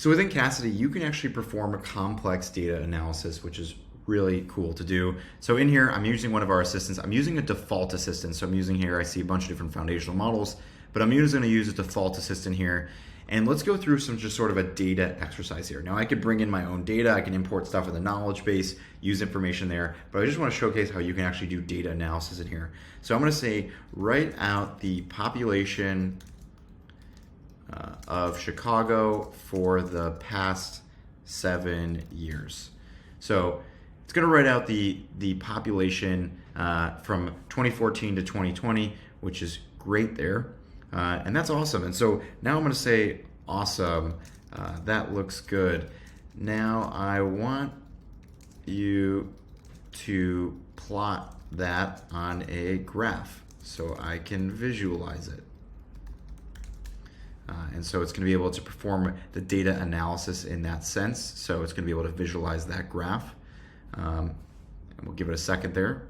So within Cassidy, you can actually perform a complex data analysis, which is really cool to do. So in here, I'm using one of our assistants. I'm using a default assistant. So I'm using here, I see a bunch of different foundational models, but I'm just going to use a default assistant here. And let's go through some just sort of a data exercise here. Now I could bring in my own data. I can import stuff in the knowledge base, use information there, but I just want to showcase how you can actually do data analysis in here. So I'm going to say, write out the population of Chicago for the past 7 years. So it's going to write out the population from 2014 to 2020, which is great there. And that's awesome. And so now I'm going to say, awesome, that looks good. Now I want you to plot that on a graph so I can visualize it. And so it's going to be able to perform the data analysis in that sense. So it's going to be able to visualize that graph. And we'll give it a second there.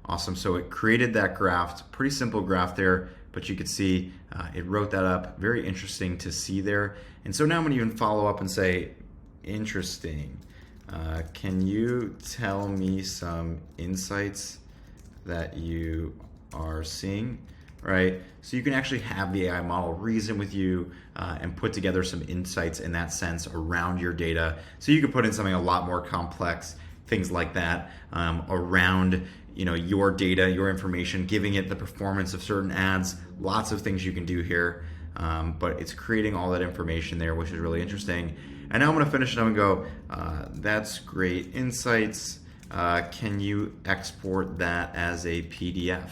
Awesome. So it created that graph. It's a pretty simple graph there, but you could see it wrote that up. Very interesting to see there. And so now I'm going to even follow up and say, interesting. Can you tell me some insights that you are seeing? Right? So you can actually have the AI model reason with you and put together some insights in that sense around your data. So you could put in something a lot more complex, things like that, around your data, your information, giving it the performance of certain ads, lots of things you can do here. But it's creating all that information there, which is really interesting. And now I'm going to finish it up and go, that's great insights. Can you export that as a PDF?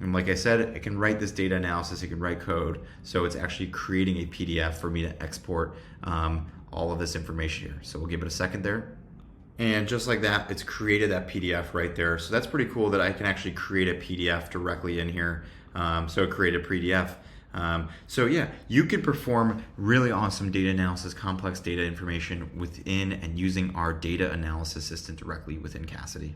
And like I said, it can write this data analysis, it can write code, so it's actually creating a PDF for me to export all of this information here. So we'll give it a second there. And just like that, it's created that PDF right there. So that's pretty cool that I can actually create a PDF directly in here. So it created a PDF. So yeah, you can perform really awesome data analysis, complex data information within and using our data analysis assistant directly within Cassidy.